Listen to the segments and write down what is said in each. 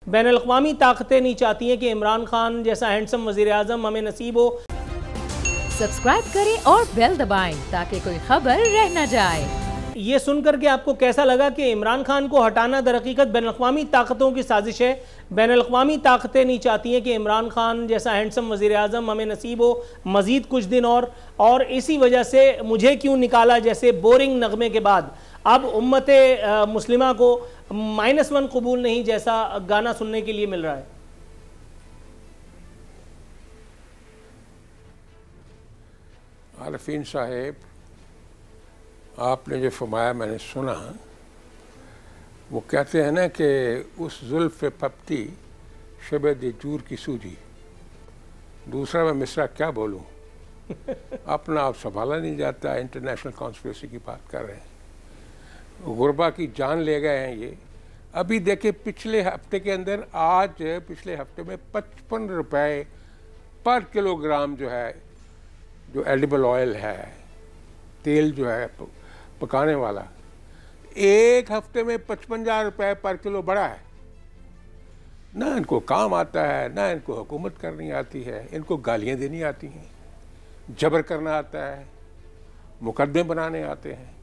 बैनुल-अक़वामी ताकतें नहीं चाहती हैं कि इमरान खान जैसा हैंडसम वज़ीर-ए-आज़म हमें नसीब हो। सब्सक्राइब करें और बेल दबाएं ताकि कोई खबर रह न जाए। ये सुनकर के आपको कैसा लगा कि इमरान खान को हटाना दरहकीकत बैनुल-अक़वामी ताकतों की साजिश है। बैनुल-अक़वामी ताकतें नहीं चाहती हैं कि इमरान खान जैसा हैंडसम वज़ीर-ए-आज़म हमें नसीब हो मज़ीद कुछ दिन और इसी वजह से मुझे क्यों निकाला जैसे बोरिंग नगमे के बाद अब उम्मत मुस्लिमा को -1 कबूल नहीं जैसा गाना सुनने के लिए मिल रहा है। आरफीन साहेब, आपने जो फरमाया मैंने सुना। वो कहते हैं ना कि उस जुल्फ़ पपती शब दिजूर की सूझी। दूसरा मैं मिसरा क्या बोलूँ अपना आप संभाला नहीं जाता। इंटरनेशनल कॉन्स्पिरेसी की बात कर रहे हैं, गुरबा की जान ले गए हैं ये। अभी देखिए पिछले हफ्ते के अंदर, आज पिछले हफ्ते में 55 रुपए पर किलोग्राम जो है, जो एडिबल ऑयल है, तेल जो है पकाने वाला, एक हफ्ते में 55 रुपए पर किलो बढ़ा है। ना इनको काम आता है, ना इनको हुकूमत करनी आती है, इनको गालियां देनी आती हैं, जबर करना आता है, मुकदमे बनाने आते हैं।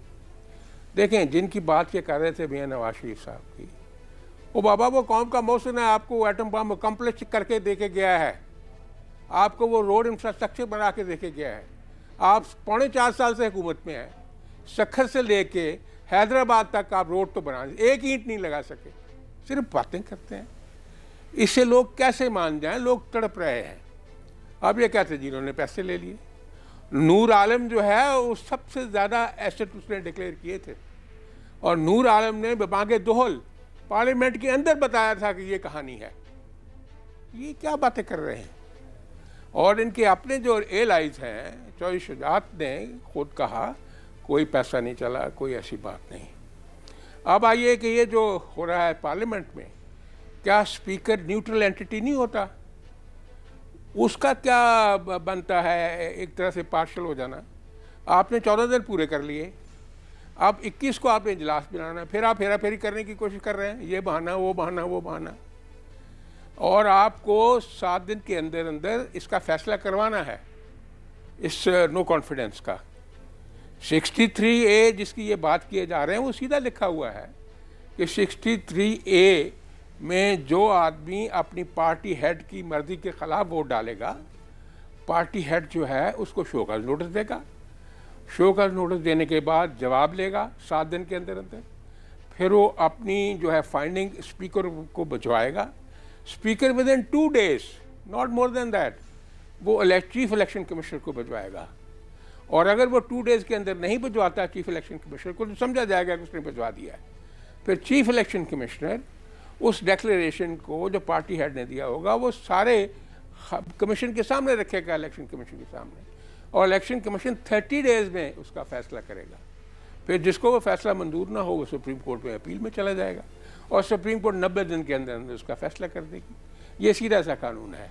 देखें, जिनकी बात ये कर रहे थे मियां नवाज शरीफ साहब की, वो बाबा वो कौम का मौसम है, आपको एटम बम कम्प्लेक्स करके देके गया है, आपको वो रोड इंफ्रास्ट्रक्चर बना के देके गया है। आप 4.25 साल से हुकूमत में हैं, सखर से लेके हैदराबाद तक आप रोड तो बना, एक ईंट नहीं लगा सके, सिर्फ बातें करते हैं। इससे लोग कैसे मान जाएं? लोग तड़प रहे हैं। अब ये कहते जिन्होंने पैसे ले लिए, नूर आलम जो है वो सबसे ज़्यादा एसेट उसने डिक्लेयर किए थे, और नूर आलम ने बागे दोहल पार्लियामेंट के अंदर बताया था कि ये कहानी है। ये क्या बातें कर रहे हैं? और इनके अपने जो एलाइज हैं, चौधरी शुजात ने खुद कहा कोई पैसा नहीं चला, कोई ऐसी बात नहीं। अब आइए कि ये जो हो रहा है पार्लियामेंट में, क्या स्पीकर न्यूट्रल एंटिटी नहीं होता? उसका क्या बनता है एक तरह से पार्शल हो जाना? आपने 14 दिन पूरे कर लिए, अब 21 को आपने इजलास बनाना, फिर आप हेरा फेरी करने की कोशिश कर रहे हैं, ये बहाना वो बहाना वो बहाना, और आपको 7 दिन के अंदर अंदर इसका फैसला करवाना है, इस नो कॉन्फिडेंस का। 63A जिसकी ये बात किए जा रहे हैं, वो सीधा लिखा हुआ है कि 63A में जो आदमी अपनी पार्टी हेड की मर्जी के खिलाफ वोट डालेगा, पार्टी हेड जो है उसको शोकॉज नोटिस देगा, शोकॉज नोटिस देने के बाद जवाब लेगा 7 दिन के अंदर अंदर, फिर वो अपनी जो है फाइंडिंग स्पीकर को भिजवाएगा। Speaker within 2 days, not more than that, वो चीफ इलेक्शन कमिश्नर को भिजवाएगा। और अगर वो 2 days के अंदर नहीं भिजवाता चीफ इलेक्शन कमिश्नर को, तो समझा जाएगा कि उसने भिजवा दिया है। फिर चीफ इलेक्शन कमिश्नर उस डिक्लेरेशन को जो पार्टी हेड ने दिया होगा वो सारे कमीशन के सामने रखेगा, इलेक्शन कमीशन के सामने, और इलेक्शन कमीशन 30 days में उसका फैसला करेगा। फिर जिसको वो फैसला मंजूर ना हो वो सुप्रीम कोर्ट में अपील में चला जाएगा, और सुप्रीम कोर्ट 90 दिन के अंदर अंदर उसका फैसला कर देगी। ये सीधा सा कानून है।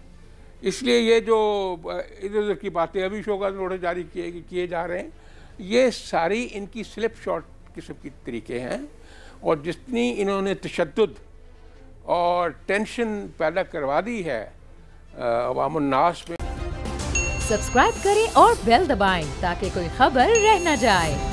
इसलिए ये जो इधर उधर की बातें अभी शोकॉज नोटिस जारी किए जा रहे हैं, ये सारी इनकी स्लिप शॉट किस्म की तरीके हैं, और जितनी इन्होंने तशद्दुद और टेंशन पैदा करवा दी है अवामुन नास में। सब्सक्राइब करें और बेल दबाएं ताकि कोई खबर रह न जाए।